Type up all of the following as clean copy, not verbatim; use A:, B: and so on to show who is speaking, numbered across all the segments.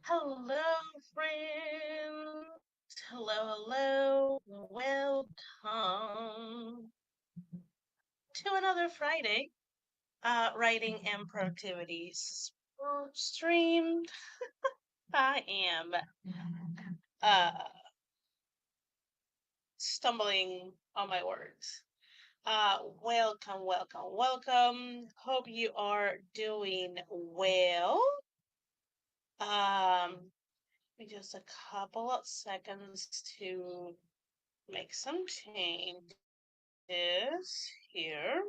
A: Hello, friends. Hello, hello. Welcome to another Friday, writing and productivity stream. I am uh, stumbling on my words. Welcome, welcome, welcome. Hope you are doing well. Just a couple of seconds to make some changes here.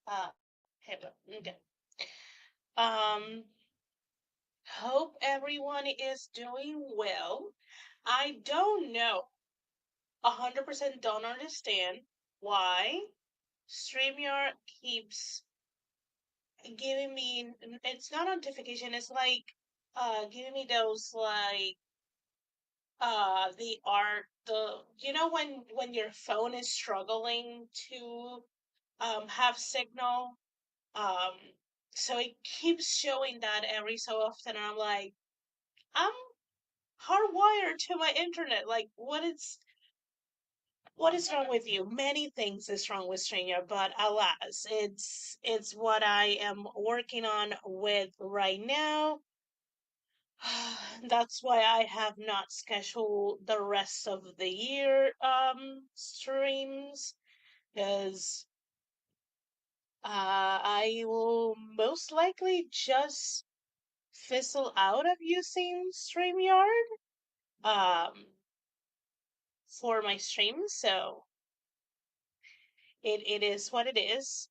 A: Uh, okay. Um, Hope everyone is doing well. I don't know, 100% don't understand why StreamYard keeps giving me, it's not a notification, it's like, giving me those like, the art, when your phone is struggling to, have signal. Um, so it keeps showing that every so often, and I'm like, I'm hardwired to my internet. Like, what is wrong with you? Many things is wrong with StreamYard, but alas, it's what I am working on with right now. That's why I have not scheduled the rest of the year streams, because I will most likely just fizzle out of using StreamYard um for my streams, so it is what it is.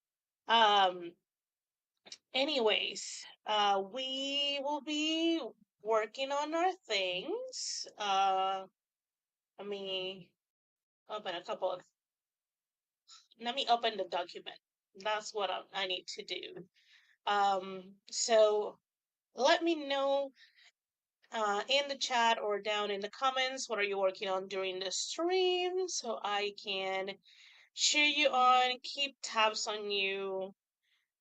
A: Um we will be working on our things. Let me open a couple of let me open the document. That's what I need to do. So let me know in the chat or down in the comments what are you working on during the stream so I can cheer you on, keep tabs on you,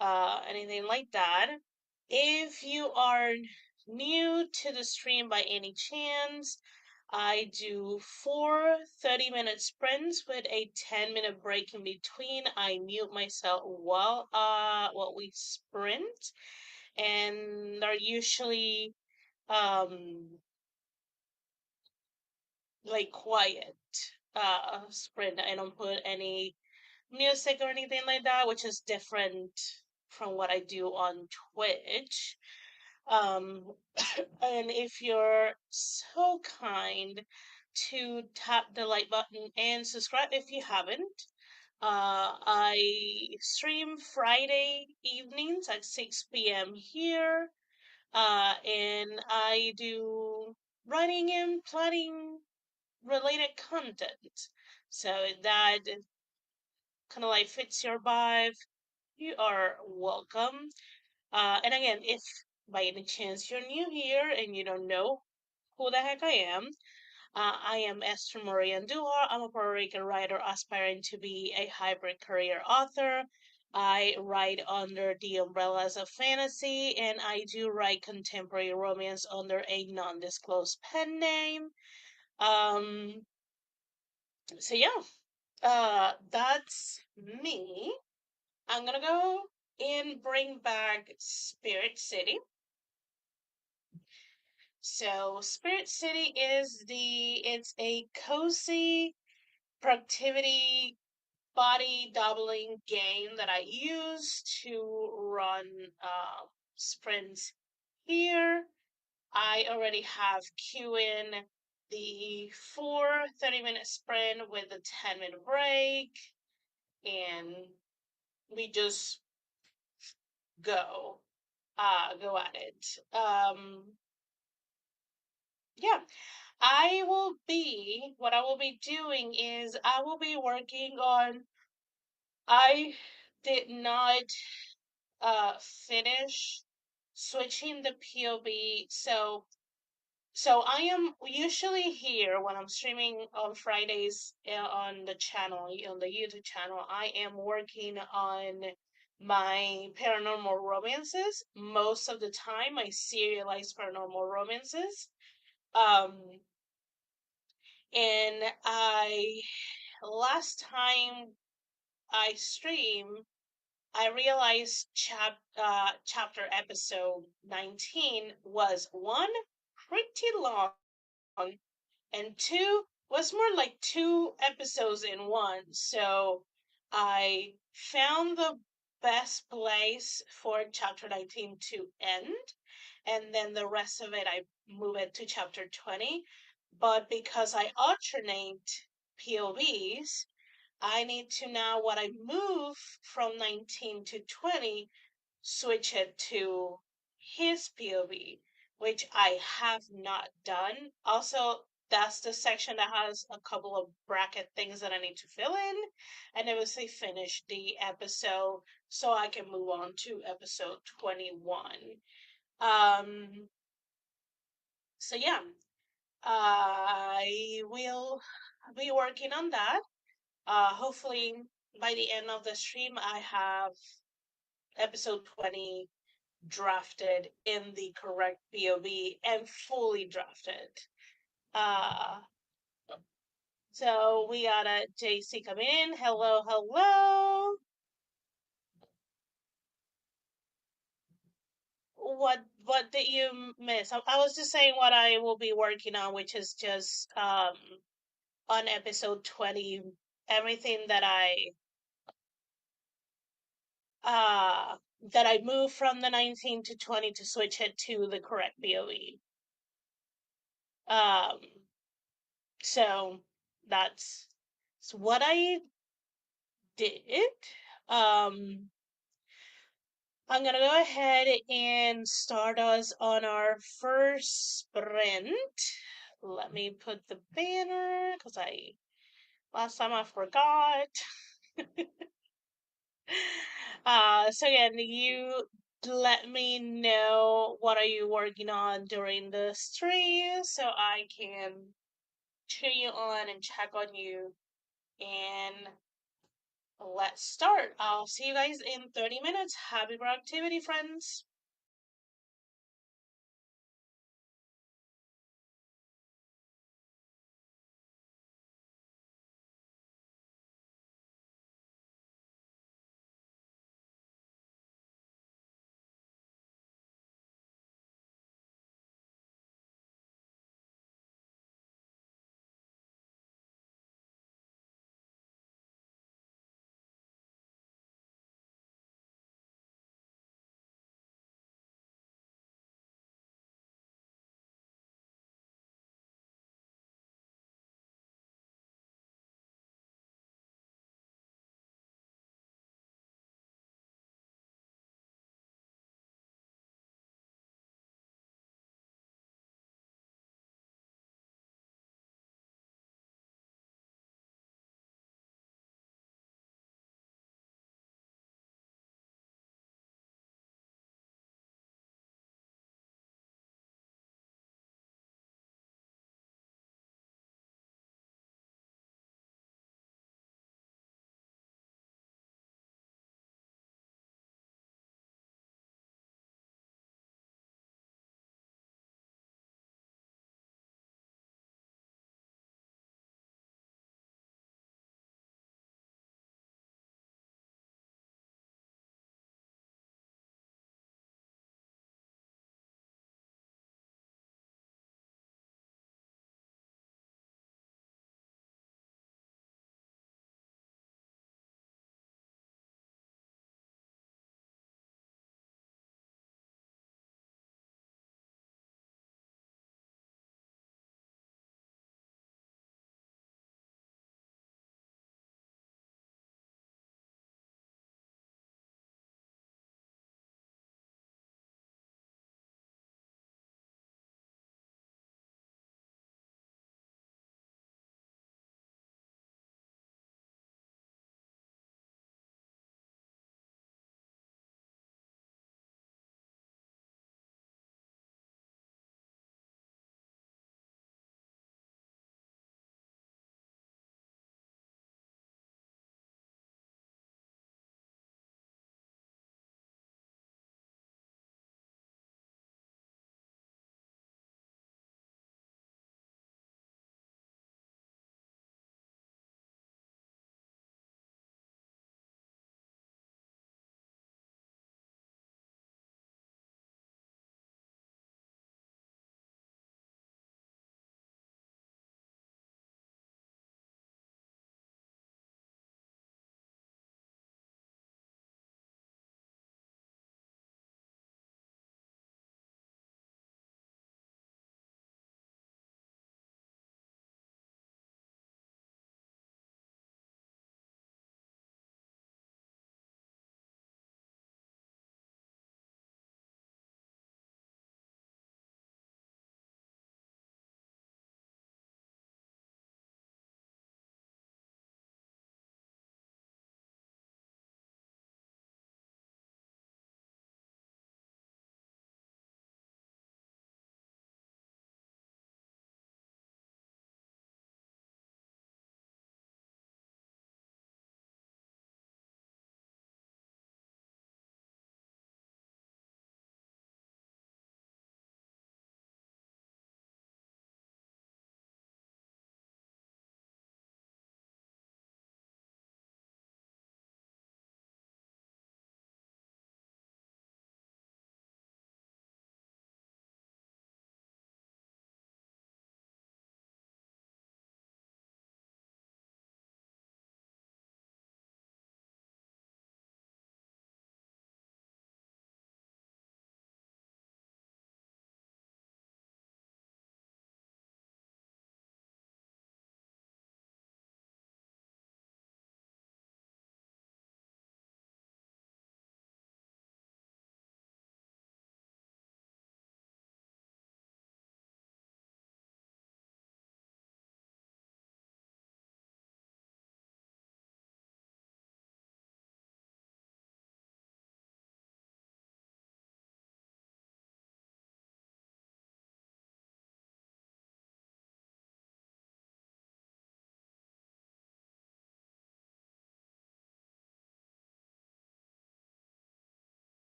A: anything like that. If you are new to the stream by any chance, I do 4 30-minute sprints with a 10-minute break in between. I mute myself while we sprint, and are usually um like quiet sprint. I don't put any music or anything like that, which is different from what I do on Twitch. Um, and if you're so kind to tap the like button and subscribe if you haven't. I stream Friday evenings at 6 p.m. here, and I do writing and planning related content. So that kind of like fits your vibe, you are welcome. And again, if by any chance you're new here and you don't know who the heck I am, I am Esther Maria Andujar. I'm a Puerto Rican writer aspiring to be a hybrid career author. I write under the umbrellas of fantasy, and I do write contemporary romance under a non-disclosed pen name. Um, so yeah, that's me. I'm gonna go and bring back Spirit City. So Spirit City it's a cozy productivity body doubling game that I use to run sprints here. I already have queue in the 4 30-minute sprint with a 10-minute break, and we just go go at it. Yeah, what I will be doing is I will be working on, I did not finish switching the POV. So I am usually here when I'm streaming on Fridays on the channel, on the YouTube channel. I am working on my paranormal romances. Most of the time, I serialize paranormal romances. Um, and I last time I streamed, I realized chapter episode 19 was one, pretty long, and two was more like two episodes in one. So I found the best place for chapter 19 to end, and then the rest of it I move it to chapter 20. But because I alternate POVs, I need to now, when I move from 19 to 20, switch it to his POV, which I have not done. Also, that's the section that has a couple of bracket things that I need to fill in, and obviously finish the episode so I can move on to episode 21. Um, so yeah, I will be working on that. Hopefully by the end of the stream, I have episode 20 drafted in the correct POV and fully drafted. Uh, so we got a JC coming in. Hello, hello. What did you miss? I was just saying what I will be working on, which is just on episode 20, everything that I move from the 19 to 20 to switch it to the correct POV. Um, so that's what I did. Um, I'm gonna go ahead and start us on our first sprint. Let me put the banner because I last time I forgot. So again, you let me know what are you working on during the stream so I can cheer you on and check on you. And let's start. I'll see you guys in 30 minutes. Happy productivity, friends.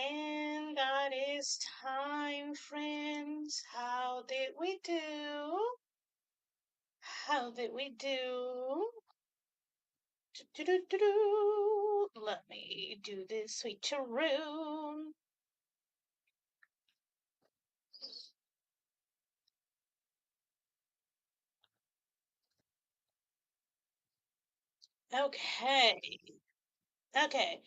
A: And that is time, friends. How did we do? How did we do? Do-do-do-do. Let me do this switcheroo. Okay. Okay.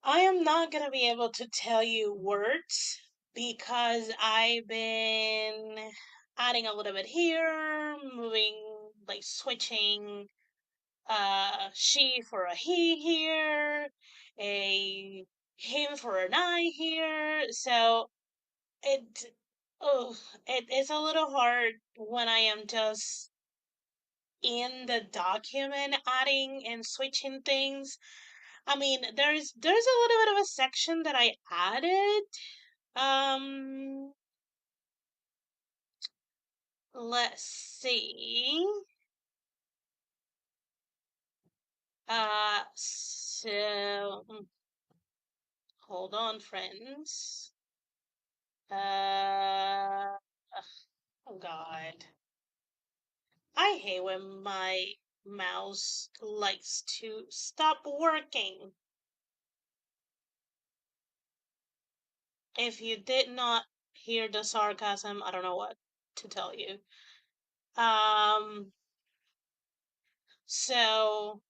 A: I am not gonna be able to tell you words because I've been adding a little bit here, moving, like switching she for a he here, a him for an I here. So it oh it's a little hard when I am just in the document adding and switching things. I mean, there's a little bit of a section that I added. Um, let's see. Hold on, friends. Uh, oh God. I hate when my mouse likes to stop working. If you did not hear the sarcasm, I don't know what to tell you. Um, so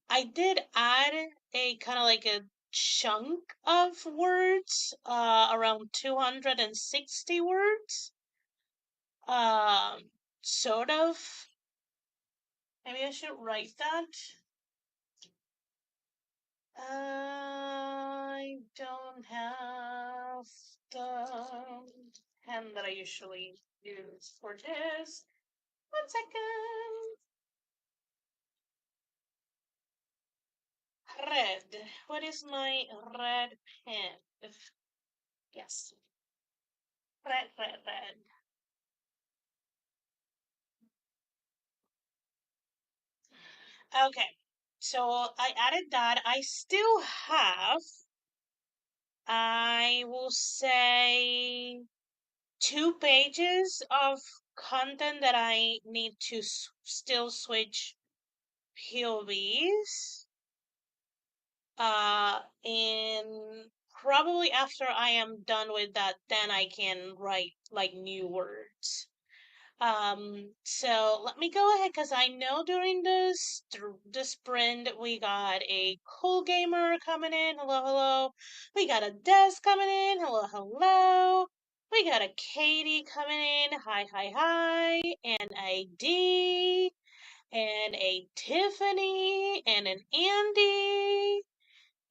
A: I did add a kind of like a chunk of words, around 260 words. Sort of. Maybe I should write that. I don't have the pen that I usually use for this. 1 second. Red. What is my red pen? Yes. Red, red, red. Okay. So I added that. I still have, I will say, 2 pages of content that I need to still switch POVs. And probably after I am done with that, then I can write like new words. So let me go ahead because I know during the sprint we got a cool gamer coming in. Hello, hello. We got a Des coming in. Hello, hello. We got a Katie coming in. Hi, hi, hi. And a D and a Tiffany and an Andy.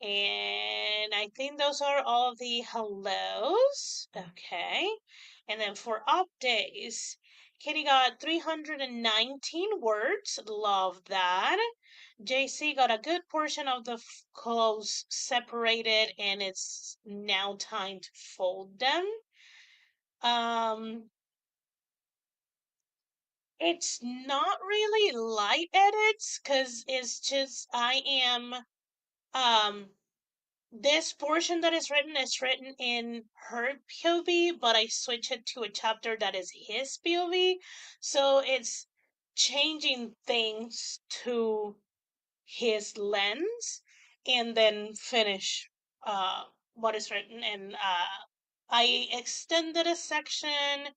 A: And I think those are all of the hellos. Okay. And then for updates, Kitty got 319 words. Love that. JC got a good portion of the clothes separated, and it's now time to fold them. Um, it's not really light edits because it's just I am this portion that is written in her POV, but I switch it to a chapter that is his POV. So it's changing things to his lens and then finish what is written. And I extended a section.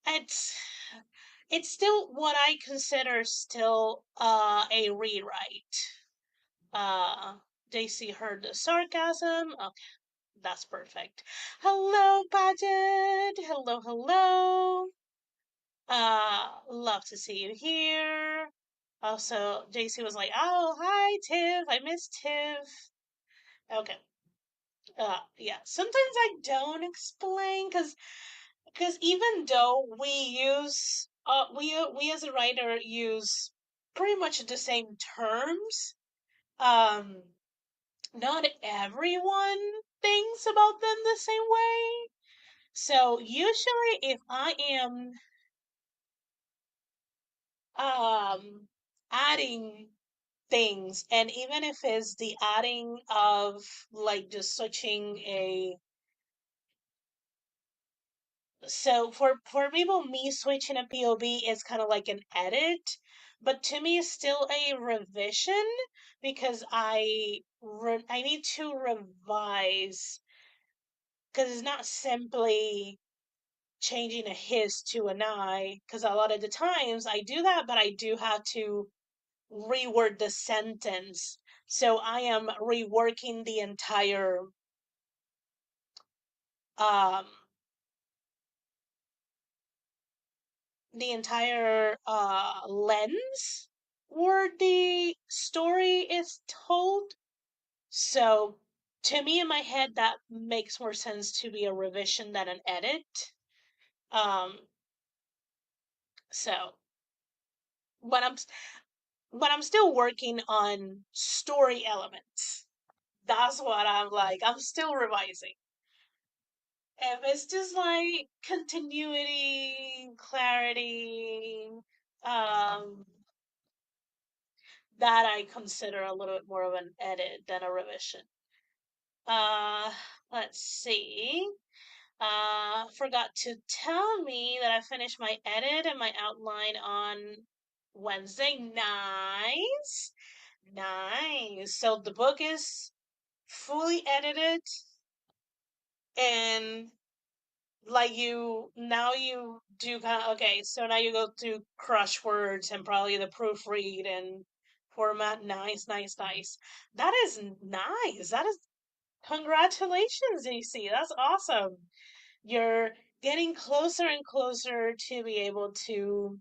A: It's it's still what I consider still a rewrite. Uh, Daisy heard the sarcasm. Okay, that's perfect. Hello, Budget. Hello, hello. Love to see you here. Also, JC was like, "Oh, hi, Tiff. I miss Tiff." Okay. Yeah. Sometimes I don't explain because even though we as a writer use pretty much the same terms, um, not everyone thinks about them the same way. So usually if I am um adding things, and even if it's the adding of like just switching a, so for people, me switching a POV is kind of like an edit, but to me it's still a revision because I need to revise, because it's not simply changing a his to an I, because a lot of the times I do that, but I do have to reword the sentence. So I am reworking um lens where the story is told. So to me in my head that makes more sense to be a revision than an edit. Um so when I'm still working on story elements, that's what I'm like. I'm still revising. If it's just like continuity, clarity, um, that I consider a little bit more of an edit than a revision. Uh, let's see. Forgot to tell me that I finished my edit and my outline on Wednesday. Nice. Nice. So the book is fully edited, and like you do kind of, okay, so now you go through crush words and probably the proofread and format. Nice, nice, nice. That is nice. That is, congratulations, AC. That's awesome. You're getting closer and closer to be able to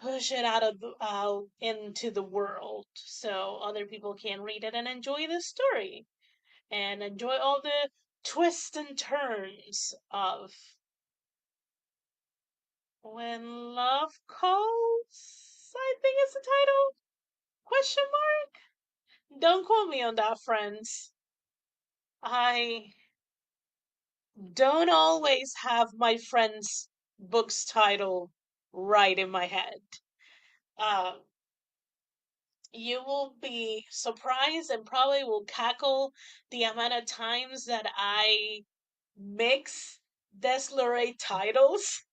A: push it out into the world so other people can read it and enjoy the story and enjoy all the twists and turns of When Love Calls, I think is the title. Question mark? Don't quote me on that, friends. I don't always have my friends' book's title right in my head. Um, you will be surprised and probably will cackle the amount of times that I mix Deslorate titles.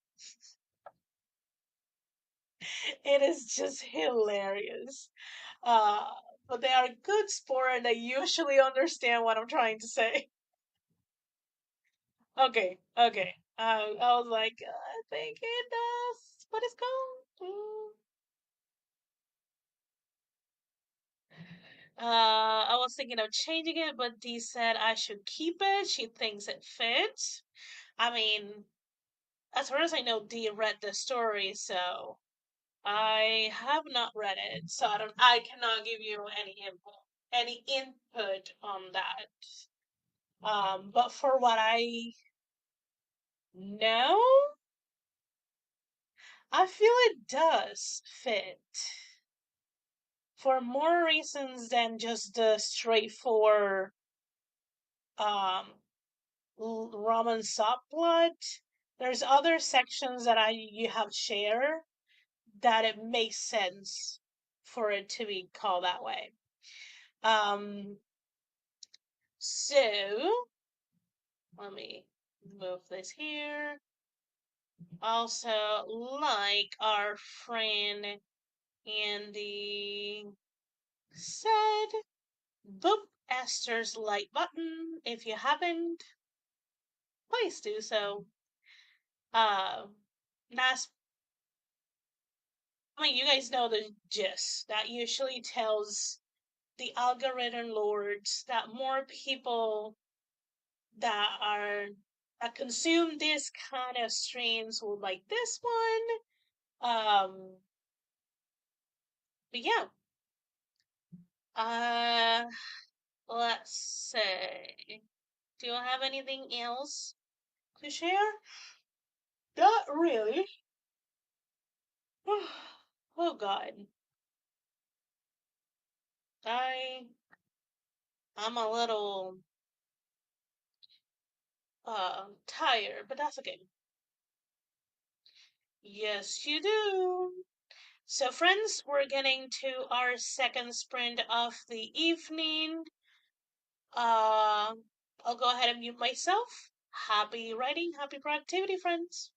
A: It is just hilarious. Uh, but they are good sport and they usually understand what I'm trying to say. Okay, okay. I was like, I think it does what it's called. I was thinking of changing it, but Dee said I should keep it. She thinks it fits. I mean, as far as I know, Dee read the story, so I have not read it, so I cannot give you any input on that. But for what I know, I feel it does fit for more reasons than just the straightforward um Roman subplot. There's other sections that I you have shared that it makes sense for it to be called that way. Um, so let me move this here. Also, like our friend Andy said, boop Esther's like button. If you haven't, please do so. Uh, that's, I mean, you guys know the gist. That usually tells the algorithm lords that more people that are that consume this kind of streams will like this one. But yeah. Uh, let's see. Do you have anything else to share? Not really. Oh God, I I'm a little tired, but that's okay. Yes, you do. So, friends, we're getting to our second sprint of the evening. Uh, I'll go ahead and mute myself. Happy writing, happy productivity, friends.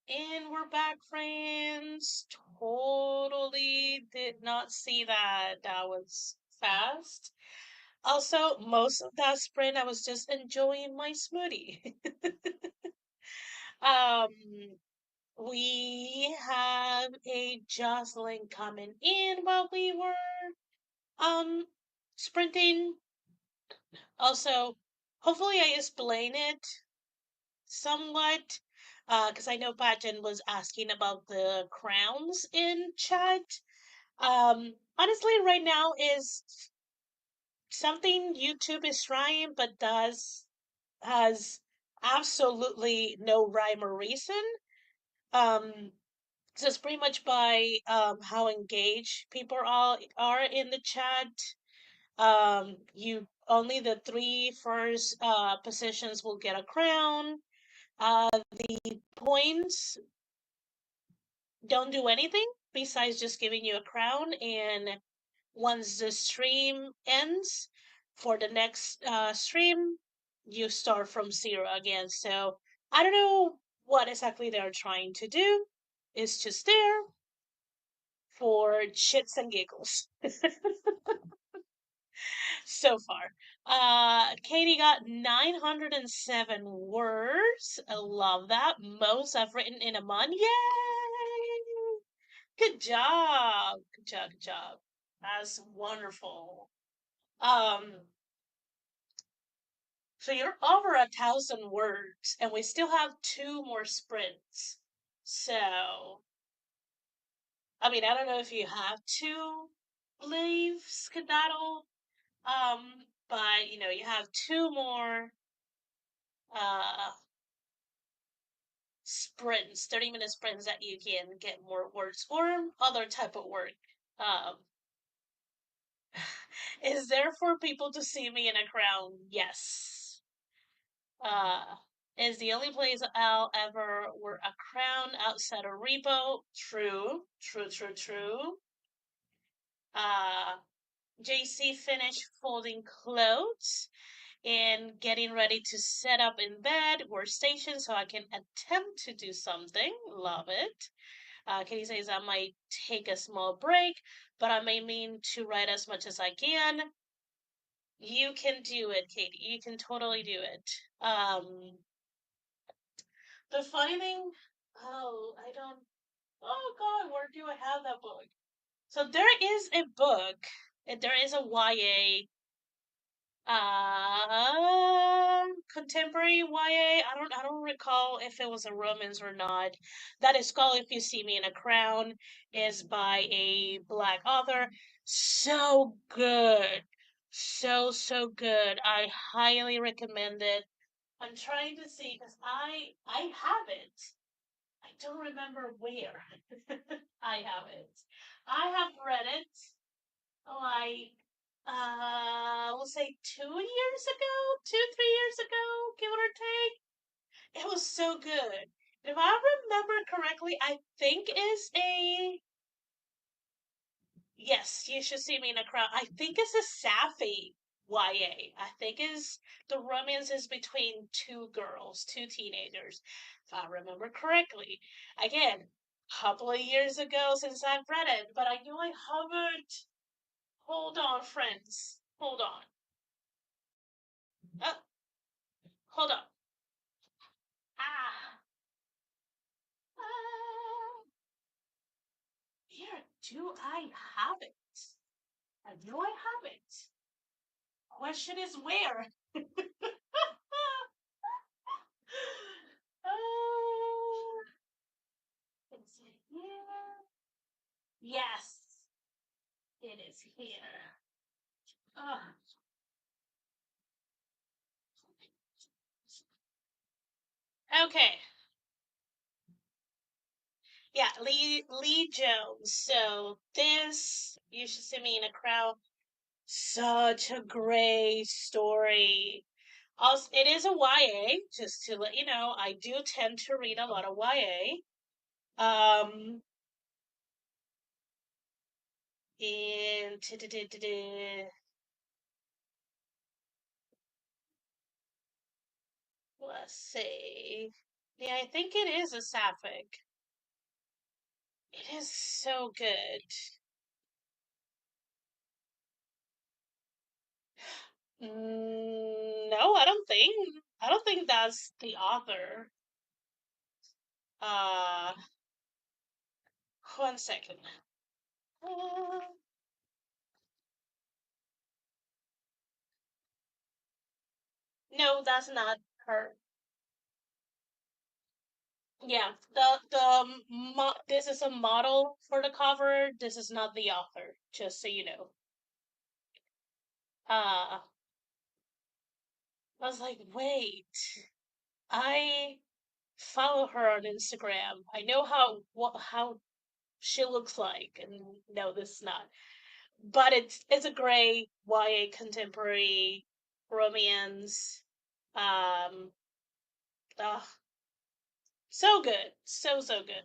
A: And we're back, friends. Totally did not see that. That was fast. Also, most of that sprint, I was just enjoying my smoothie. um, we have a Jocelyn coming in while we were um sprinting. Also, hopefully, I explain it somewhat, because I know Pajan was asking about the crowns in chat. Honestly, right now is something YouTube is trying, but does has absolutely no rhyme or reason. Um, so it's pretty much by how engaged people are in the chat. You only the three first positions will get a crown. The points don't do anything besides just giving you a crown, and once the stream ends for the next stream, you start from zero again. So I don't know what exactly they're trying to do. It's just there for shits and giggles so far. Katie got 907 words. I love that. Most I've written in a month. Yay! Good job. Good job. Good job. That's wonderful. Um, so you're over 1,000 words, and we still have two more sprints. So, I mean, I don't know if you have to leave skedaddle, but you have two more uh sprints, 30-minute sprints that you can get more words or other type of work. Um, is there for people to see me in a crown? Yes. Uh, is the only place I'll ever wear a crown outside a repo. True, true, true, true. Uh, JC finished folding clothes and getting ready to set up in bed workstation so I can attempt to do something. Love it. Katie says I might take a small break, but I may mean to write as much as I can. You can do it, Katie. You can totally do it. The funny thing, oh, I don't, oh God, where do I have that book? So there is a book, and there is a YA, contemporary YA. I don't recall if it was a romance or not. That is called If You See Me in a Crown, is by a black author. So good. So, so good. I highly recommend it. I'm trying to see because I have it. I don't remember where I have it. I have read it like we'll say 2 years ago, 2, 3 years ago, give it or take. It was so good. If I remember correctly, I think is a yes, you should see me in a crowd. I think it's a Sapphy YA. I think is the romance is between two girls, two teenagers, if I remember correctly. Again, couple of years ago since I've read it, but I know I hovered. Hold on, friends. Hold on. Uh, hold on. Ah, ah. Where do I have it? I know I have it. Question is where? uh, is it here? Yes, it is here. Uh, okay. Yeah, Lee Jones. So this you should see me in a crowd. Such a great story. Also, it is a YA, just to let you know. I do tend to read a lot of YA. And let's see. Yeah, I think it is a sapphic. It is so good. No, I don't think. I don't think that's the author. Uh, 1 second. Uh, no, that's not her. Yeah, this is a model for the cover. This is not the author, just so you know. I was like, wait, I follow her on Instagram. I know how she looks like, and no, this is not. But it's a great YA contemporary romance. Um, ugh, so good, so good.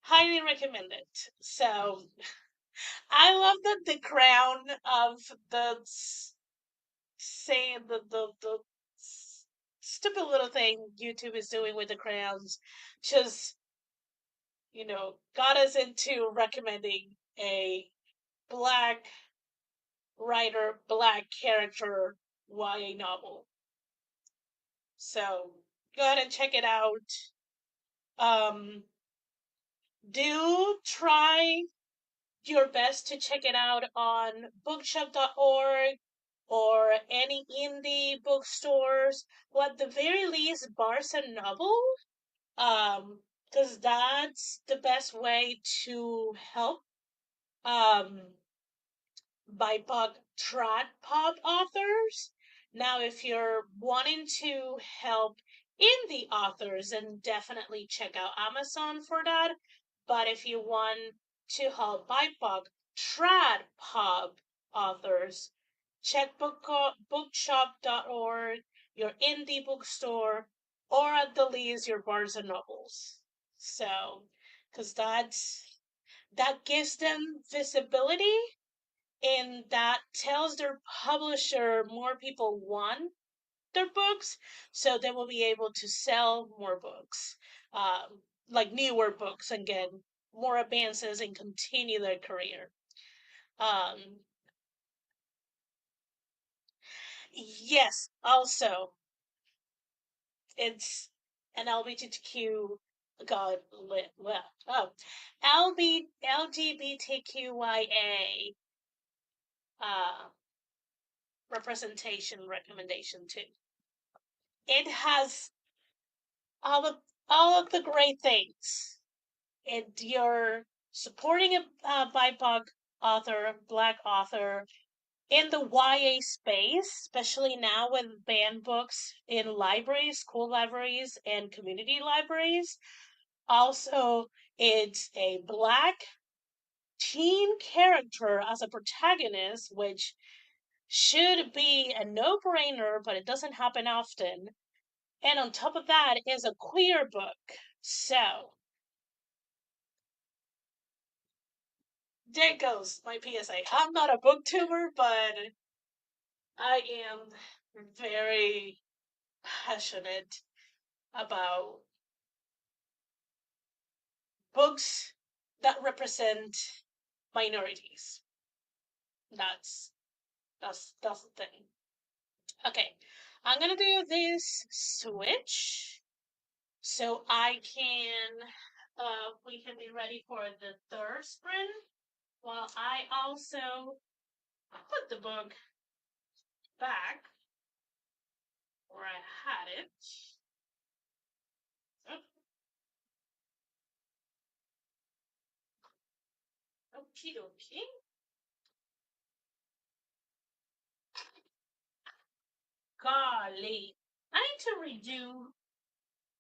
A: Highly recommend it. So I love that the crown of the say the stupid little thing YouTube is doing with the crowns just got us into recommending a black writer, black character YA novel. So go ahead and check it out. Um, do try your best to check it out on bookshop.org or any indie bookstores, or at the very least, Barnes and Noble, because that's the best way to help um BIPOC trad pop authors. Now, if you're wanting to help indie authors, then definitely check out Amazon for that. But if you want to help BIPOC trad pop authors, check bookshop.org, your indie bookstore, or at the least your Barnes and Nobles. So, because that gives them visibility and that tells their publisher more people want their books, so they will be able to sell more books, like newer books, and get more advances and continue their career. Um, yes, also, it's an LGBTQ, God, well, oh, LGBTQIA uh, representation recommendation too. It has all of the great things. And you're supporting a BIPOC author, Black author in the YA space, especially now with banned books in libraries, school libraries, and community libraries. Also, it's a Black teen character as a protagonist, which should be a no brainer, but it doesn't happen often. And on top of that is a queer book. So there goes my PSA. I'm not a booktuber, but I am very passionate about books that represent minorities. That's that's the thing. Okay, I'm gonna do this switch so I can we can be ready for the third sprint while I also put the book back where I had it. Okie dokie. Golly. I need to redo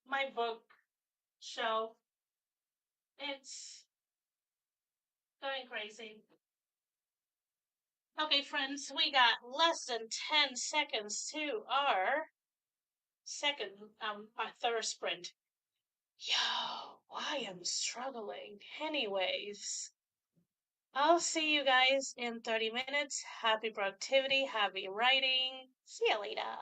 A: my book shelf. It's going crazy. Okay, friends, we got less than 10 seconds to our third sprint. Yo, I am struggling. Anyways, I'll see you guys in 30 minutes. Happy productivity, happy writing. See you later.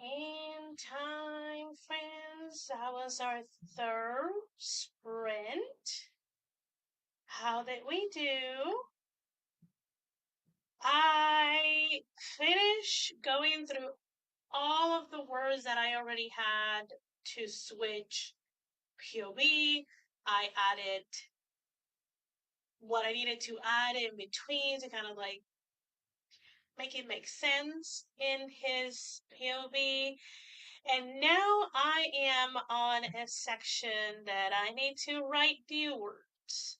A: In time, friends, that was our third sprint. How did we do? I finished going through all of the words that I already had to switch POV. I added what I needed to add in between to kind of like make it make sense in his POV. And now I am on a section that I need to write the words.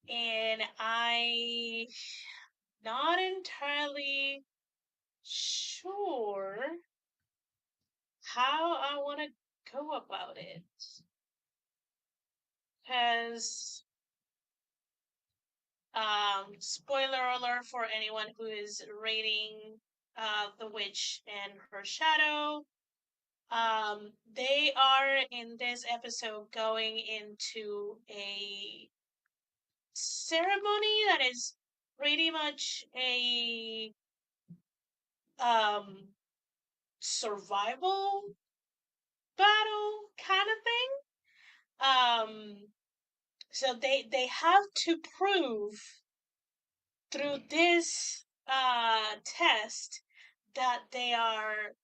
A: And I not entirely sure how I want to go about it. Because, spoiler alert for anyone who is reading The Witch and Her Shadow, they are in this episode going into a ceremony that is pretty much a um survival battle kind of thing. So they have to prove through this test that they are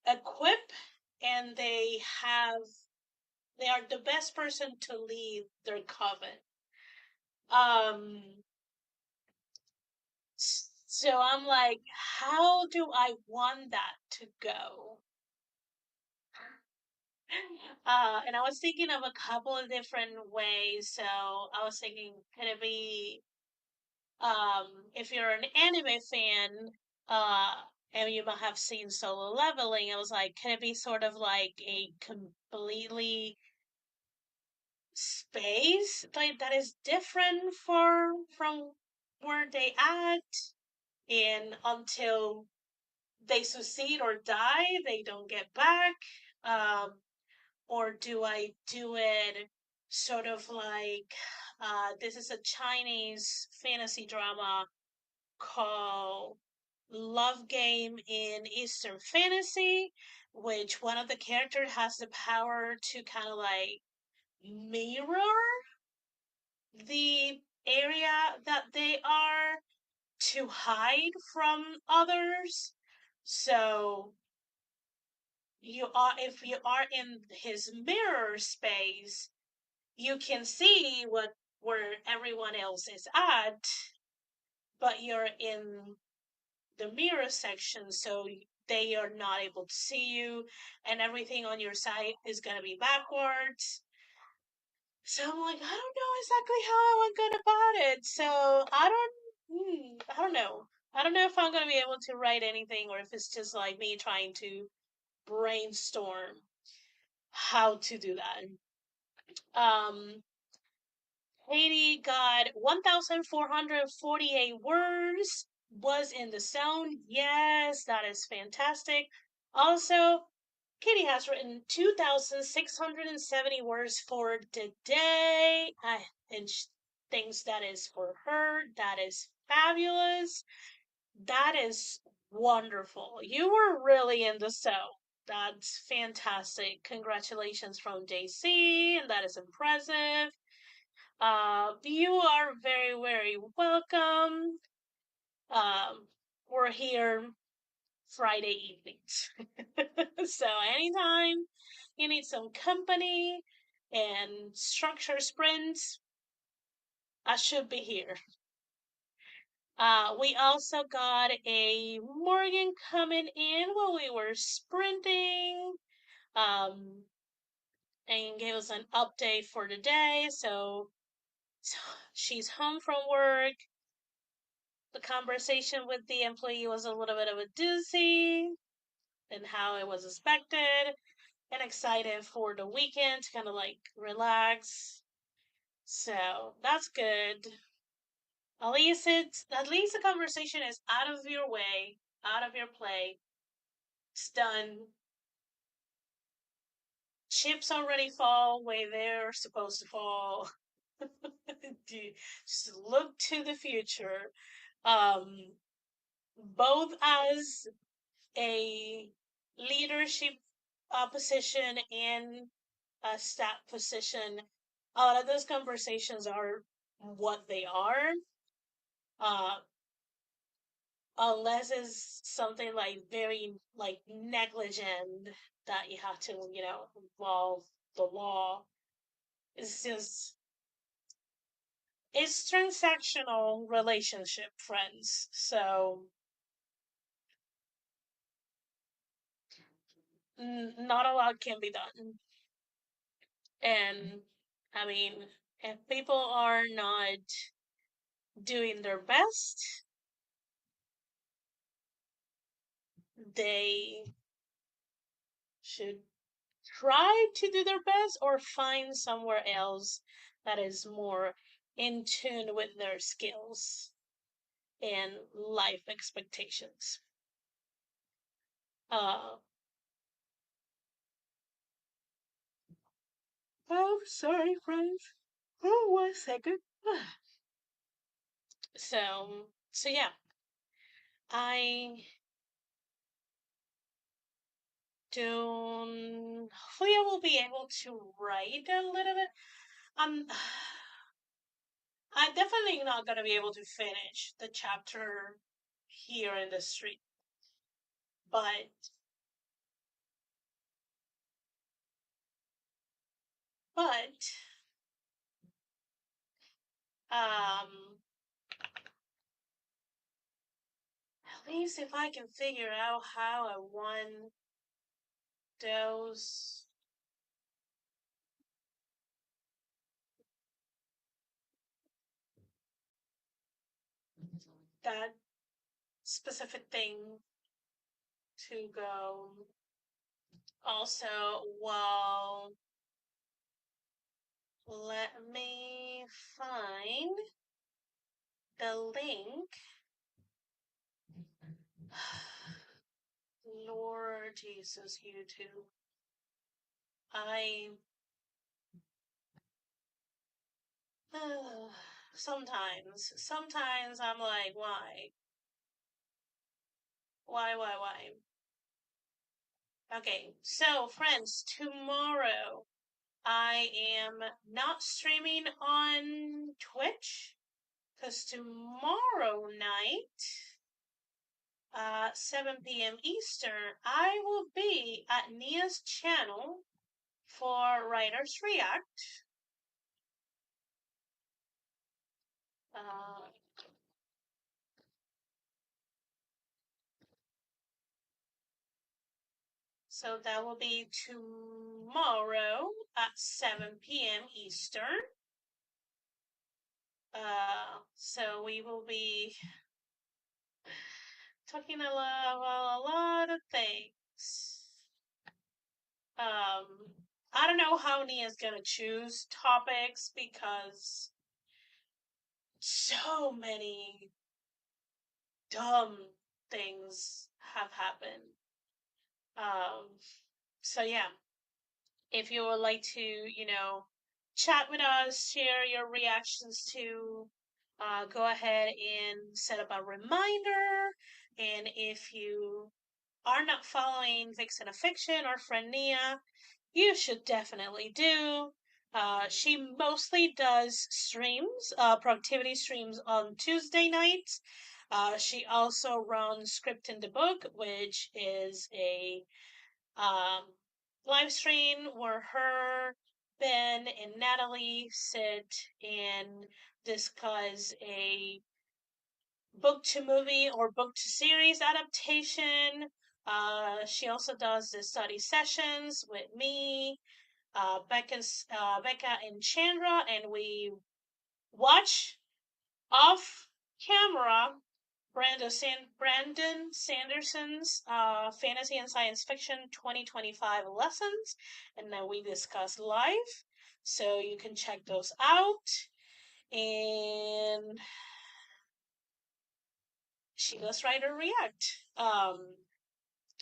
A: equipped and they are the best person to lead their coven. Um, so I'm like, how do I want that to go? And I was thinking of a couple of different ways. So I was thinking, could it be, if you're an anime fan, uh, and you might have seen Solo Leveling, I was like, could it be sort of like a completely space like that is different from where they at, and until they succeed or die, they don't get back. Um, or do I do it sort of like this is a Chinese fantasy drama called Love Game in Eastern Fantasy, which one of the characters has the power to kind of like mirror the area that they are to hide from others. So you are if you are in his mirror space, you can see where everyone else is at, but you're in the mirror section, so they are not able to see you, and everything on your side is going to be backwards. So I'm like, I don't know exactly how I would go about it. So I don't know. I don't know if I'm going to be able to write anything, or if it's just like me trying to brainstorm how to do that. Katie got 1,448 words, was in the zone. Yes, that is fantastic. Also, Katie has written 2,670 words for the day, and thinks that is for her. That is fabulous. That is wonderful. You were really in the zone. That's fantastic. Congratulations from JC, and that is impressive. You are very, very welcome. Um, we're here Friday evenings. So anytime you need some company and structure sprints, I should be here. We also got a Morgan coming in while we were sprinting, um, and gave us an update for the day. So she's home from work. The conversation with the employee was a little bit of a doozy than how it was expected, and excited for the weekend to kind of like relax. So that's good. At least the conversation is out of your way, out of your play. It's done. Chips already fall where they're supposed to fall. Just look to the future. Um, both as a leadership position and a staff position, a lot of those conversations are what they are. Uh, Unless it's something like very like negligent that you have to, involve the law. It's just it's transactional relationship friends. So not a lot can be done. And I mean, if people are not doing their best, they should try to do their best or find somewhere else that is more in tune with their skills and life expectations. Uh, oh, sorry, friends. Oh, 1 second. So yeah, I don't. Hopefully, I will be able to write a little bit. Um, I'm definitely not gonna be able to finish the chapter here in the street, but but um, at least if I can figure out how I want those that specific thing to go. Also, well, let me find the link. Lord Jesus, YouTube. I sometimes I'm like, why? Why? Okay, so friends, tomorrow I am not streaming on Twitch because tomorrow night, 7 p.m. Eastern, I will be at Nia's channel for Writers React. Uh, so that will be tomorrow at 7 p.m. Eastern. So we will be talking about a lot of things. Um, I don't know how Nia's gonna choose topics because so many dumb things have happened. Um, so yeah, if you would like to, chat with us, share your reactions to, go ahead and set up a reminder. And if you are not following Vixen of Fiction or Friend Nia, you should definitely do. She mostly does streams, productivity streams on Tuesday nights. She also runs Script in the Book, which is a um, live stream where her, Ben, and Natalie sit and discuss a book to movie or book to series adaptation. She also does the study sessions with me, Becca and Chandra, and we watch off camera Brandon Sanderson's Fantasy and Science Fiction 2025 lessons, and then we discuss live. So you can check those out. And she does write or react.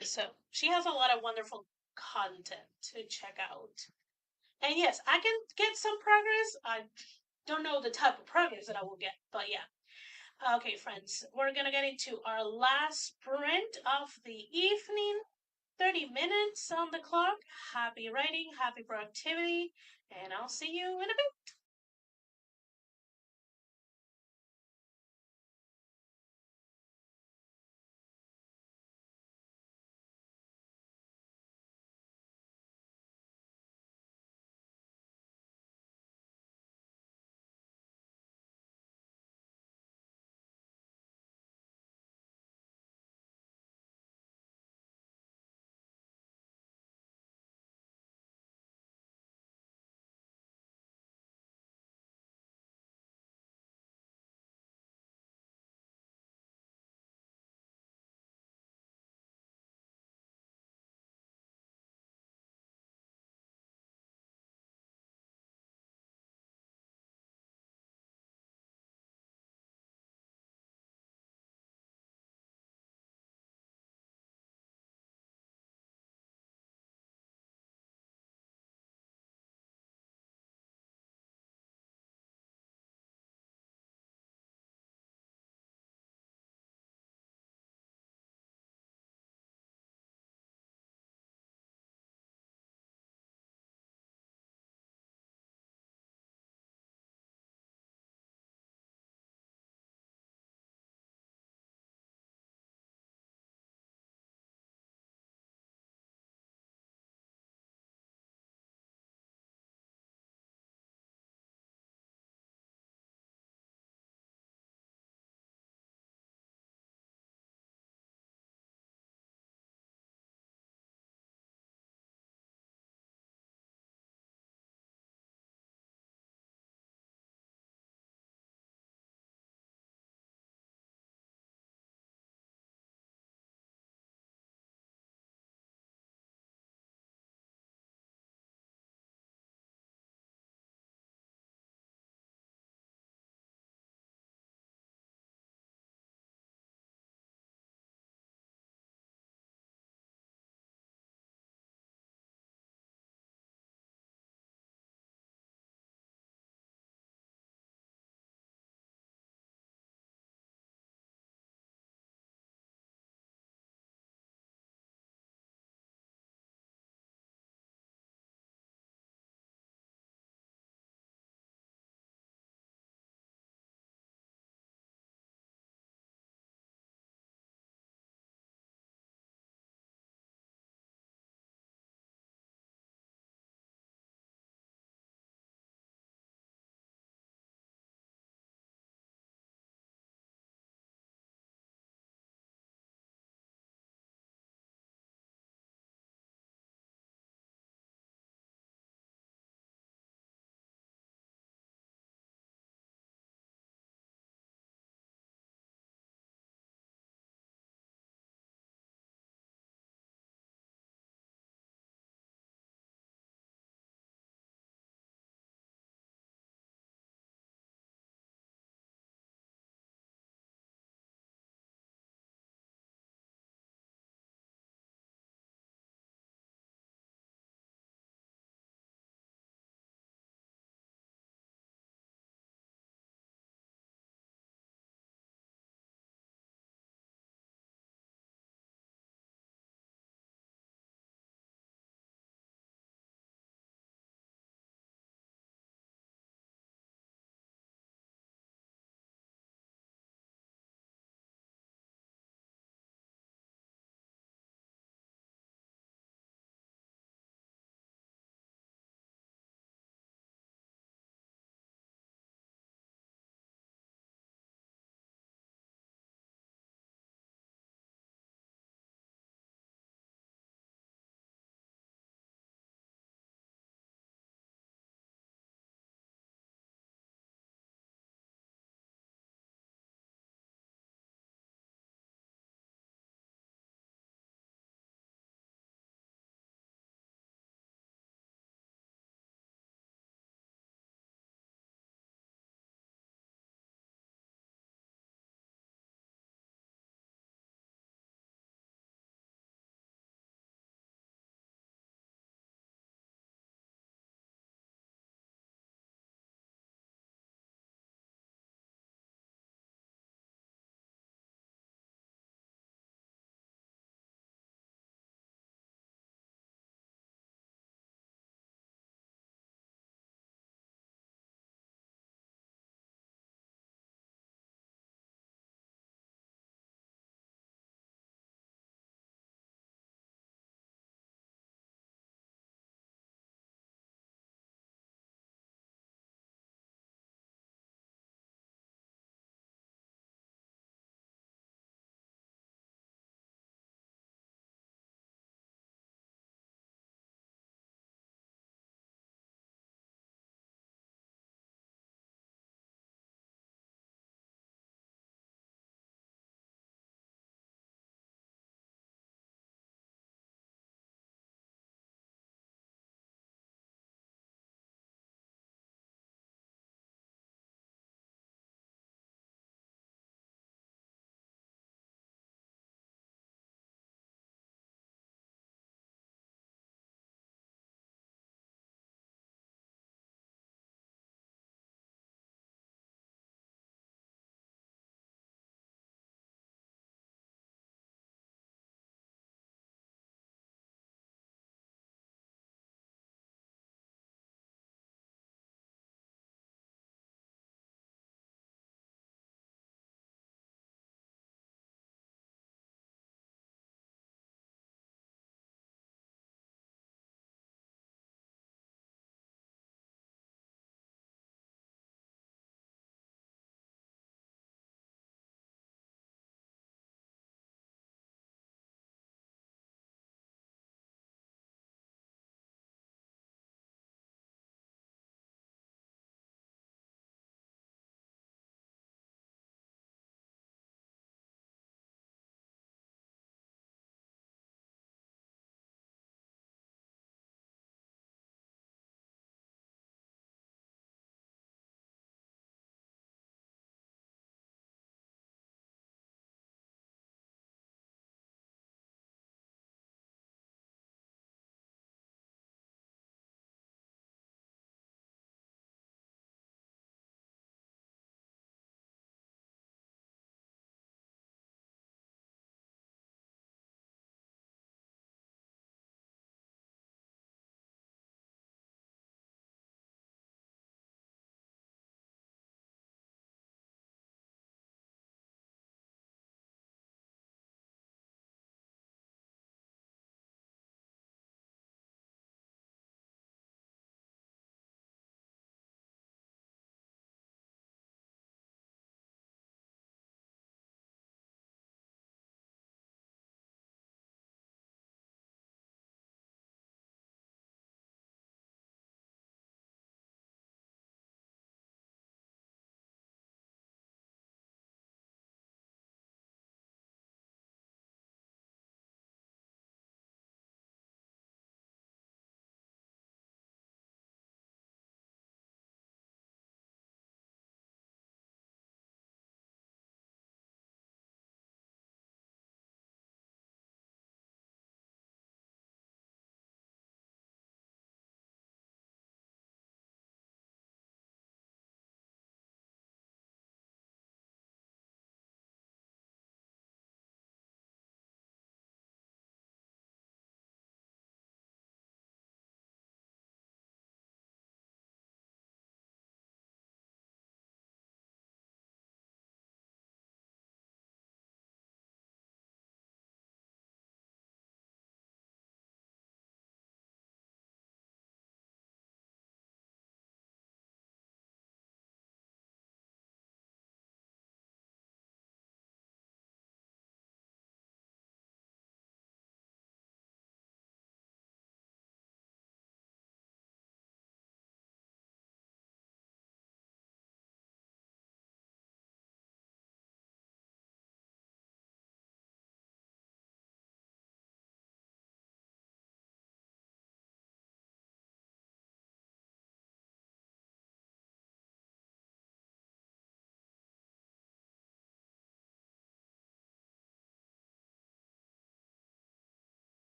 A: So she has a lot of wonderful content to check out. And yes, I can get some progress. I don't know the type of progress that I will get, but yeah. Okay, friends, we're gonna get into our last sprint of the evening. 30 minutes on the clock. Happy writing, happy productivity, and I'll see you in a bit.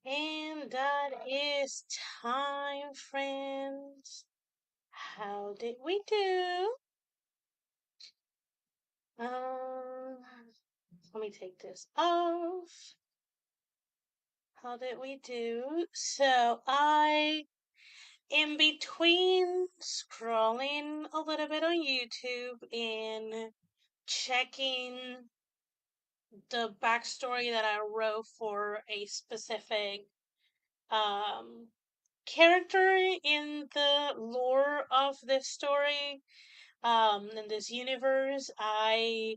A: And that is time, friends. How did we do? Um, Let me take this off. How did we do? So in between scrolling a little bit on YouTube and checking the backstory that I wrote for a specific um, character in the lore of this story, in this universe, I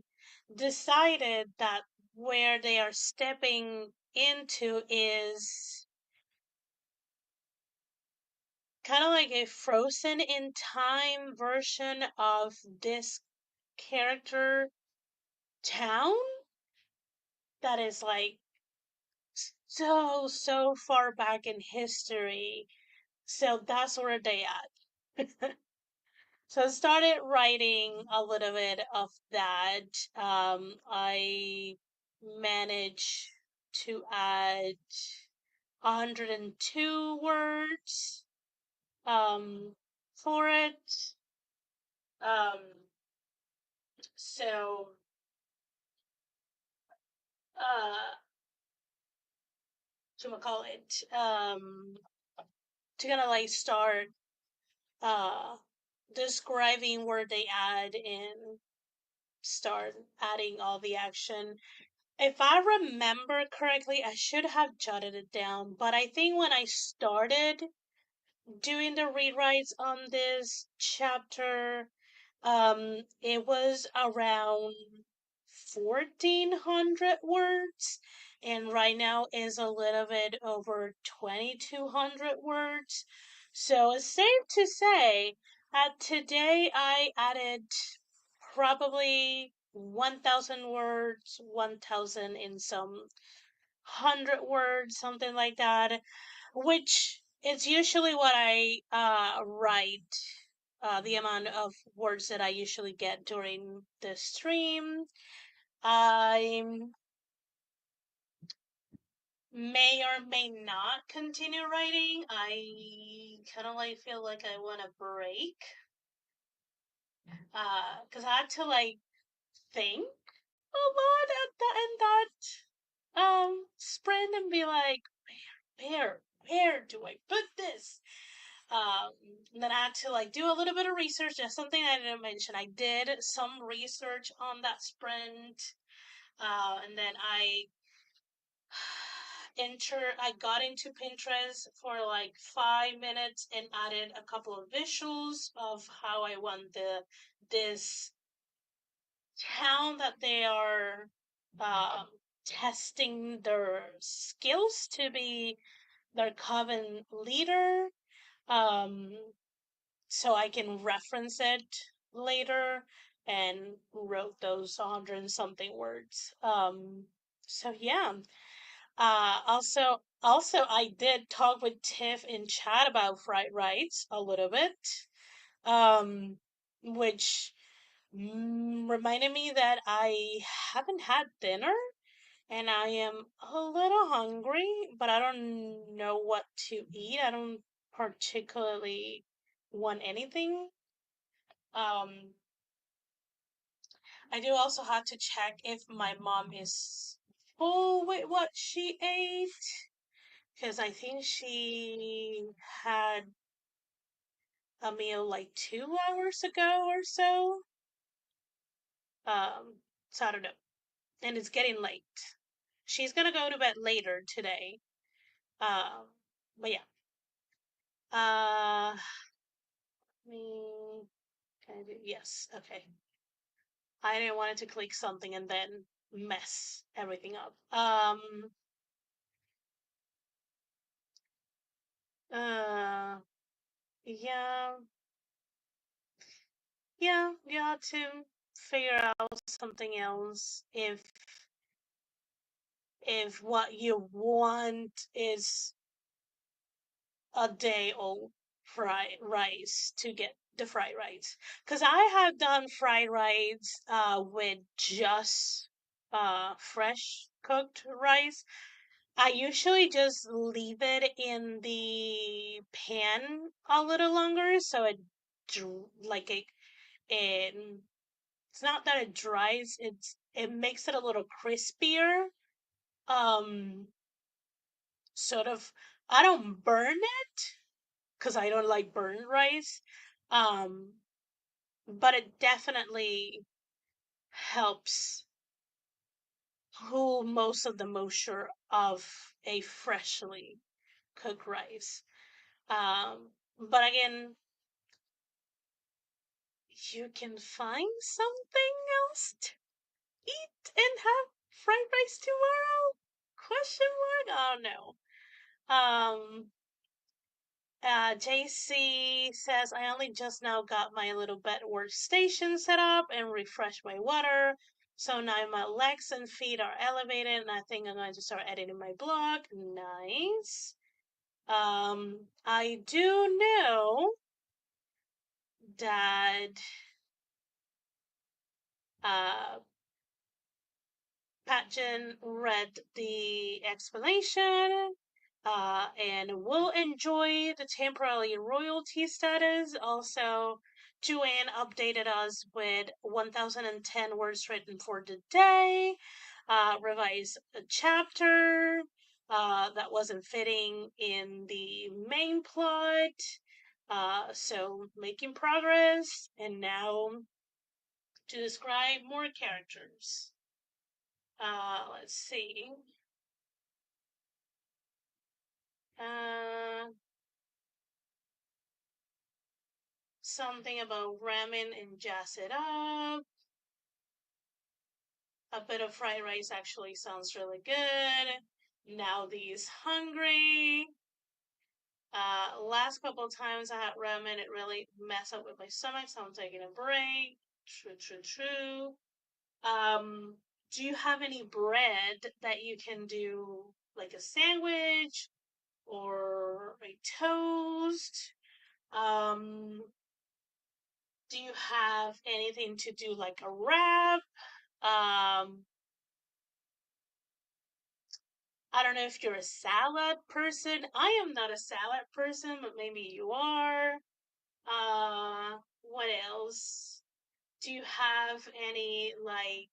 A: decided that where they are stepping into is kind of like a frozen in time version of this character town that is like so far back in history. So that's where they at. So I started writing a little bit of that. I managed to add 102 words for it. Um, so to call it to kind of like start uh describing where they add and start adding all the action. If I remember correctly, I should have jotted it down, but I think when I started doing the rewrites on this chapter, it was around 1,400 words, and right now is a little bit over 2,200 words. So it's safe to say that today I added probably 1,000 words, 1,000 in some 100 words, something like that, which is usually what I write, the amount of words that I usually get during the stream. I may or may not continue writing. I kind of like feel like I want a break, because I had to like think a lot at the end that sprint and be like, where do I put this? Um, and then I had to like do a little bit of research. That's something I didn't mention. I did some research on that sprint, and then I got into Pinterest for like 5 minutes and added a couple of visuals of how I want this town that they are um, testing their skills to be their coven leader. Um, so I can reference it later, and wrote those 100 and something words. So yeah. Also, I did talk with Tiff in chat about fried rice a little bit, um, which reminded me that I haven't had dinner and I am a little hungry, but I don't know what to eat. I don't particularly want anything. Um, I do also have to check if my mom is full with what she ate, because I think she had a meal like 2 hours ago or so. So I don't know. And it's getting late. She's gonna go to bed later today. Um, but yeah. Me, can I do? Yes. Okay. I didn't want it to click something and then mess everything up. Uh, yeah, yeah, you have to figure out something else if what you want is a day old fried rice to get the fried rice. Because I have done fried rice with just fresh cooked rice. I usually just leave it in the pan a little longer so like it it's not that it dries, it makes it a little crispier. Um sort of I don't burn it because I don't like burnt rice. Um but it definitely helps cool most of the moisture of a freshly cooked rice. But again, you can find something else to eat and have fried rice tomorrow? Question mark? Oh no. JC says, I only just now got my little bed workstation set up and refreshed my water. So now my legs and feet are elevated, and I think I'm going to start editing my blog. Nice. I do know that uh, Patchen read the explanation and will enjoy the temporary royalty status. Also, Joanne updated us with 1010 words written for the day, revised a chapter that wasn't fitting in the main plot. So, making progress, and now to describe more characters. Let's see. Uh, Something about ramen and jazz it up. A bit of fried rice actually sounds really good. Now these hungry. Last couple times I had ramen, it really messed up with my stomach, so I'm taking a break. True, true, true. Do you have any bread that you can do like a sandwich or a toast? Um, do you have anything to do like a wrap? I don't know if you're a salad person. I am not a salad person, but maybe you are. What else? Do you have any like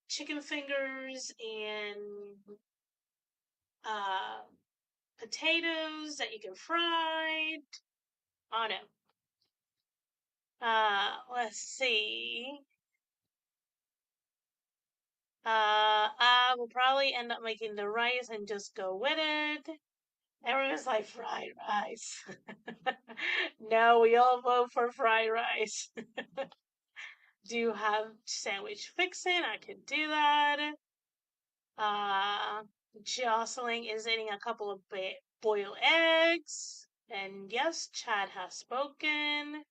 A: chicken fingers and uh potatoes that you can fry? Oh no. Let's see. I will probably end up making the rice and just go with it. Everyone's like fried rice. No, we all vote for fried rice. Do you have sandwich fixing? I could do that. Uh, Jocelyn is eating a couple of boiled eggs. And yes, Chad has spoken.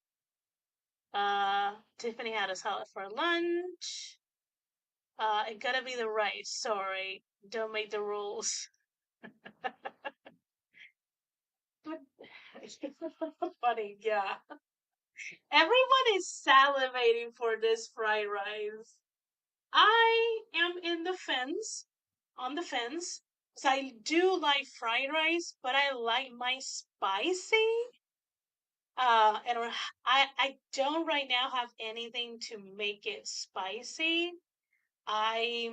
A: Tiffany had a salad for lunch. It gotta be the rice. Sorry, don't make the rules. But funny, yeah. Everyone is salivating for this fried rice. I am in the fence, on the fence, because I do like fried rice, but I like my spicy. And I don't right now have anything to make it spicy. I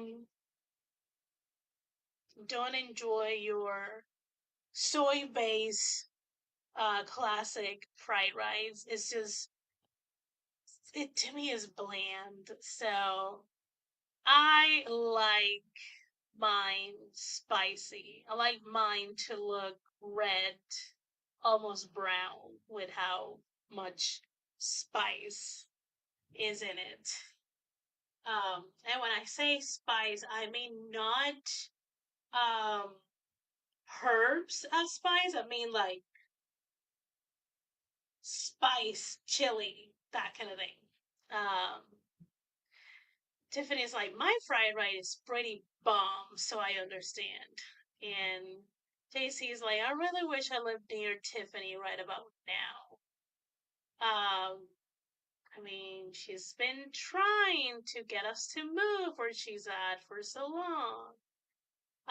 A: don't enjoy your soy base classic fried rice. It's just it to me is bland. So I like mine spicy. I like mine to look red, almost brown, with how much spice is in it. And when I say spice, I mean not um herbs as spice. I mean like spice, chili, that kind of thing. Um, Tiffany's like, my fried rice is pretty bomb, so I understand. And JC's like, I really wish I lived near Tiffany right about now. I mean, she's been trying to get us to move where she's at for so long.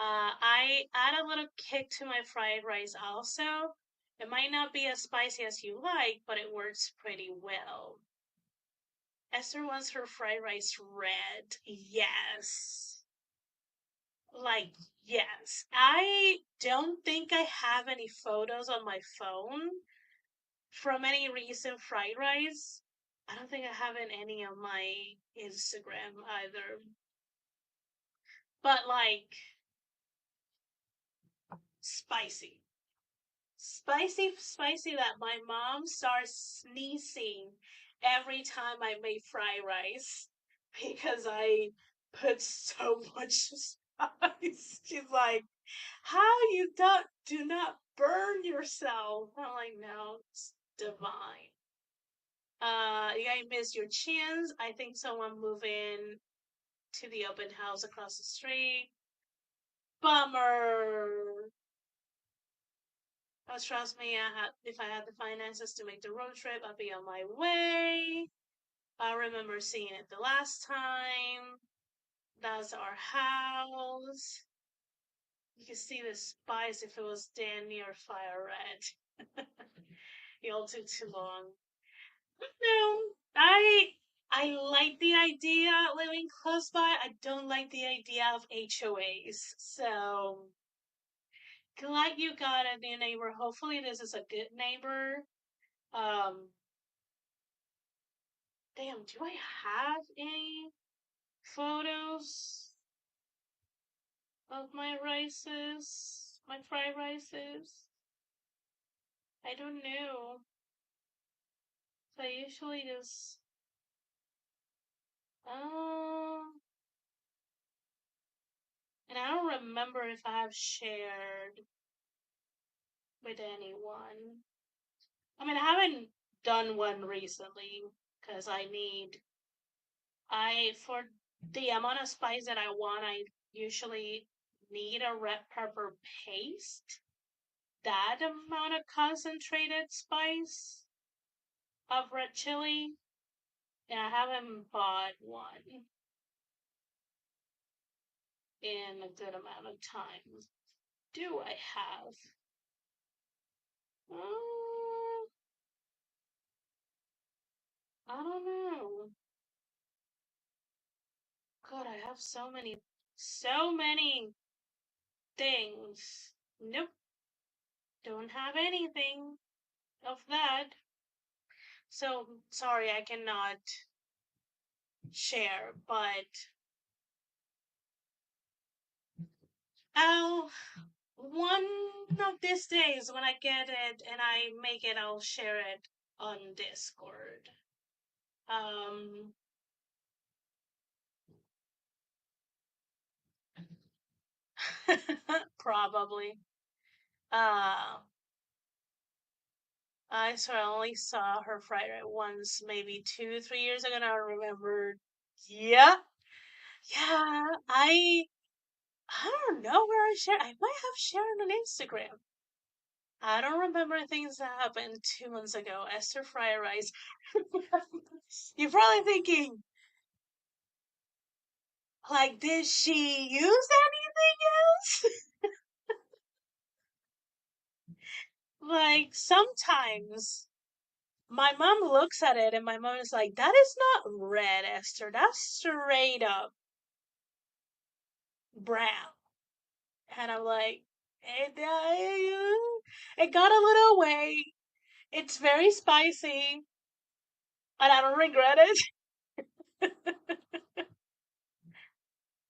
A: I add a little kick to my fried rice also. It might not be as spicy as you like, but it works pretty well. Esther wants her fried rice red. Yes. Like, yes. I don't think I have any photos on my phone from any recent fried rice. I don't think I have in any on my Instagram either. But like, spicy. Spicy that my mom starts sneezing every time I make fried rice because I put so much spice. She's like, "How you do not burn yourself?" I'm like, "No, it's divine." You guys miss your chins. I think someone moved in to the open house across the street. Bummer. Oh, trust me, if I had the finances to make the road trip, I'd be on my way. I remember seeing it the last time. That's our house. You can see the spice if it was damn near fire red. You all took too long. No, I like the idea of living close by. I don't like the idea of HOAs. So glad you got a new neighbor. Hopefully this is a good neighbor. Um, Damn, do I have any photos of my rices? My fried rices? I don't know. So I usually just um and I don't remember if I have shared with anyone. I mean, I haven't done one recently because for the amount of spice that I want, I usually need a red pepper paste. That amount of concentrated spice of red chili, and I haven't bought one in a good amount of time. Do I have? Mm, I don't know. God, I have so many things. Nope, don't have anything of that. So sorry, I cannot share, but I'll one of these days when I get it and I make it, I'll share it on Discord. Um, probably. Uh, I only saw her fried it once, maybe 2, 3 years ago. And I remember, yeah, yeah. I don't know where I shared. I might have shared on Instagram. I don't remember things that happened 2 months ago. Esther fried rice. You're probably thinking, like, did she use anything else? Like, sometimes my mom looks at it and my mom is like, that is not red, Esther. That's straight up brown. And I'm like, it got a little away. It's very spicy, and I don't regret it.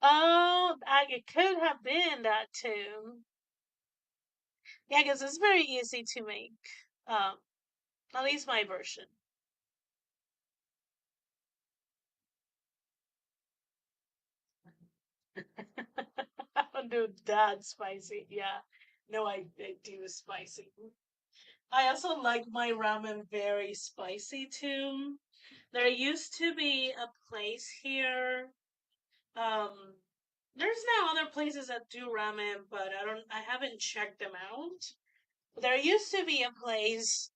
A: Oh, it could have been that too. Yeah, because it's very easy to make. Um, at least my version. I don't do that spicy. Yeah. No, I do spicy. I also like my ramen very spicy too. There used to be a place here. Um, there's now other places that do ramen, but I haven't checked them out. There used to be a place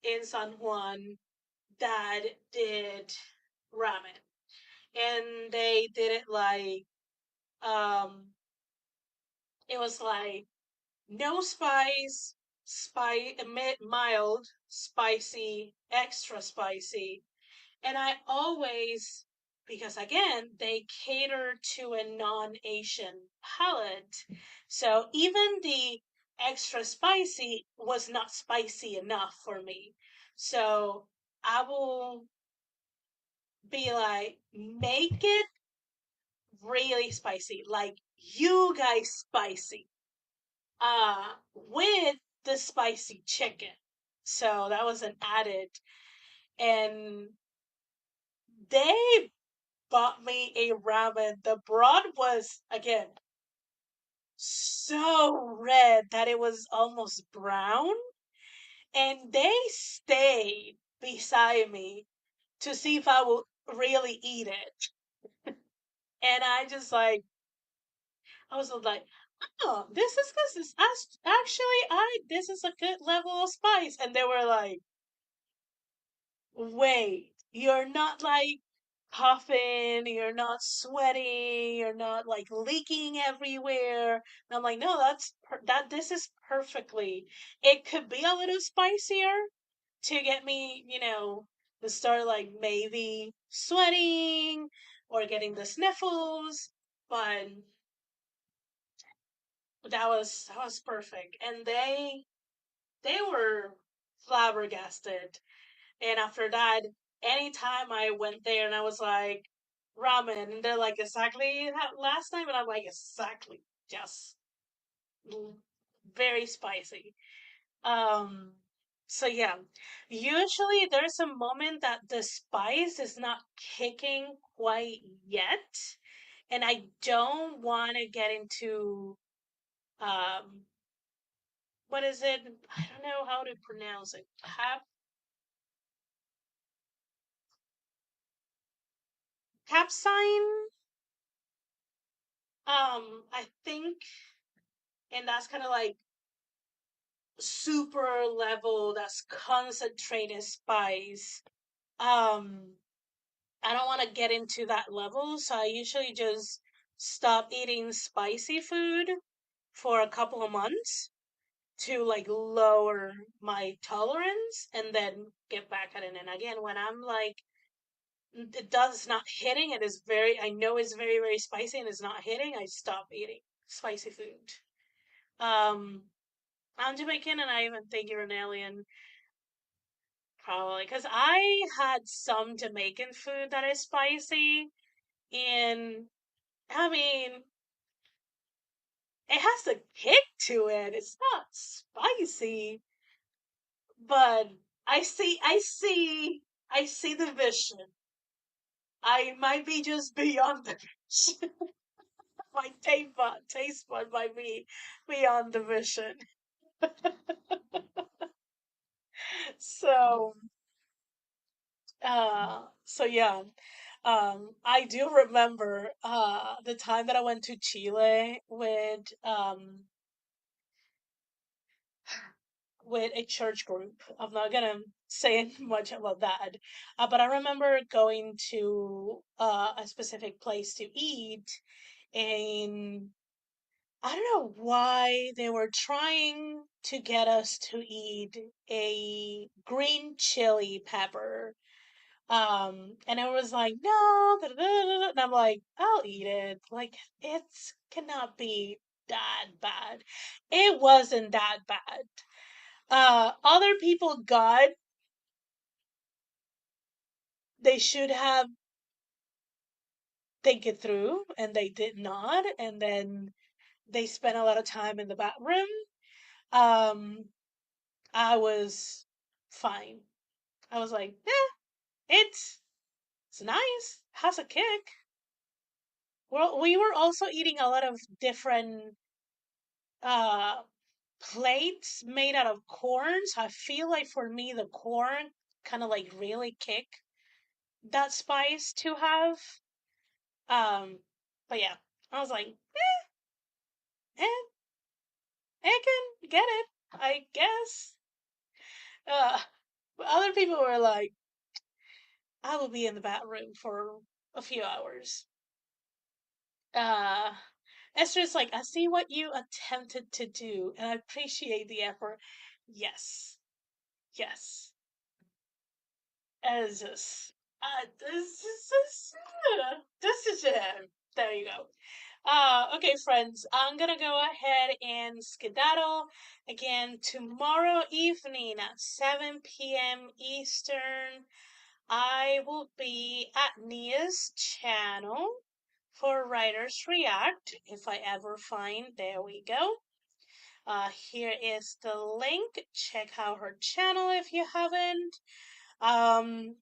A: in San Juan that did ramen, and they did it like um It was like no spice, mild, spicy, extra spicy. And I always, because again, they cater to a non-Asian palate. So even the extra spicy was not spicy enough for me. So I will be like, make it really spicy, like you guys spicy, with the spicy chicken. So that was an added. And they bought me a ramen. The broth was, again, so red that it was almost brown. And they stayed beside me to see if I would really eat it. And I was like, oh, this is actually, this is a good level of spice. And they were like, wait, you're not like puffing, you're not sweating, you're not like leaking everywhere. And I'm like, no, this is perfectly. It could be a little spicier to get me, to start like maybe sweating or getting the sniffles, but that was perfect. And they were flabbergasted. And after that, anytime I went there and I was like, ramen, and they're like, exactly last time, and I'm like, exactly, just very spicy. Um, so yeah, usually there's a moment that the spice is not kicking quite yet, and I don't want to get into what is it? I don't know how to pronounce it. Capsaicin. I think, and that's kind of like super level, that's concentrated spice. Um, I don't want to get into that level, so I usually just stop eating spicy food for a couple of months to like lower my tolerance and then get back at it. And again, when I'm like, it does not hitting, it is very, I know it's very, very spicy and it's not hitting, I stop eating spicy food. Um, I'm Jamaican, and I even think you're an alien, probably, because I had some Jamaican food that is spicy, and I mean, it has a kick to it. It's not spicy, but I see the vision. I might be just beyond the vision. My taste bud might be beyond the vision. So, so yeah. I do remember the time that I went to Chile with a church group. I'm not gonna say much about that, but I remember going to a specific place to eat, and I don't know why they were trying to get us to eat a green chili pepper. And it was like, no, da, da, da, da, da," and I'm like, I'll eat it. Like, it's cannot be that bad. It wasn't that bad. Other people got, they should have think it through, and they did not, and then they spent a lot of time in the bathroom. Um, I was fine. I was like, yeah, it's nice, has a kick. Well, we were also eating a lot of different uh plates made out of corn. So I feel like for me the corn kind of like really kick that spice to have. Um, but yeah, I was like, eh, I can get it, I guess. But other people were like, I will be in the bathroom for a few hours. Uh, Esther's like, I see what you attempted to do, and I appreciate the effort. Yes, yes. As this, this is it. There you go. Okay, friends, I'm gonna go ahead and skedaddle again tomorrow evening at 7 p.m. Eastern. I will be at Nia's channel for Writers React if I ever find. There we go. Here is the link. Check out her channel if you haven't. Um,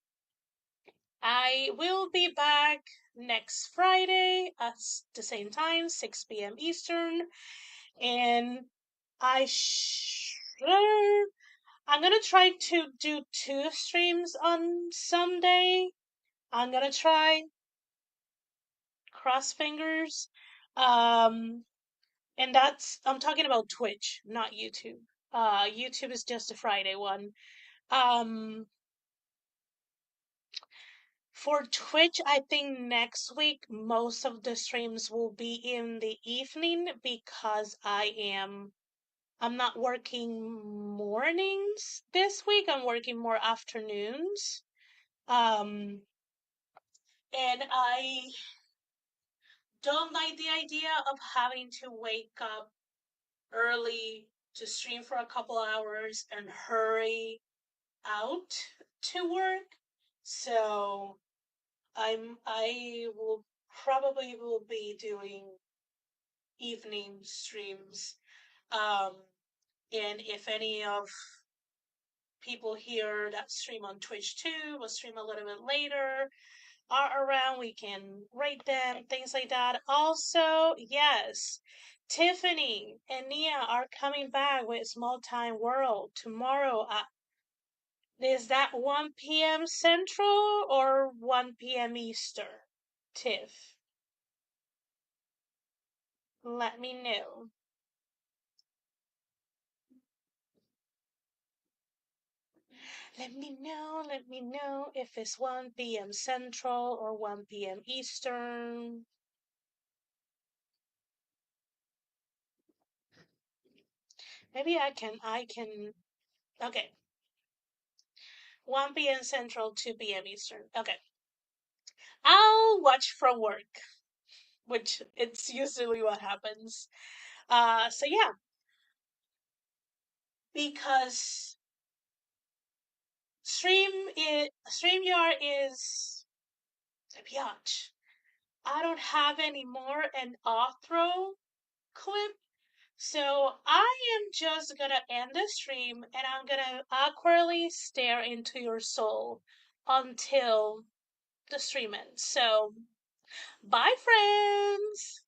A: I will be back next Friday at the same time, 6 p.m. Eastern, and I I'm gonna try to do two streams on Sunday. I'm gonna try cross fingers. Um, and that's I'm talking about Twitch, not YouTube. YouTube is just a Friday one. Um, For Twitch, I think next week most of the streams will be in the evening because I'm not working mornings this week. I'm working more afternoons. Um and I don't like the idea of having to wake up early to stream for a couple hours and hurry out to work. So I will probably will be doing evening streams. Um, and if any of people here that stream on Twitch too will stream a little bit later are around, we can rate them, things like that. Also, yes, Tiffany and Nia are coming back with Small Time World tomorrow. Is that 1 p.m. Central or 1 p.m. Eastern? Tiff, let me know. Let me know if it's 1 p.m. Central or 1 p.m. Eastern. Maybe okay. 1 p.m. Central, 2 p.m. Eastern. Okay. I'll watch from work, which it's usually what happens. So yeah, because StreamYard is a biatch. I don't have any more an outro clip. So I am just gonna end the stream and I'm gonna awkwardly stare into your soul until the stream ends. So bye friends!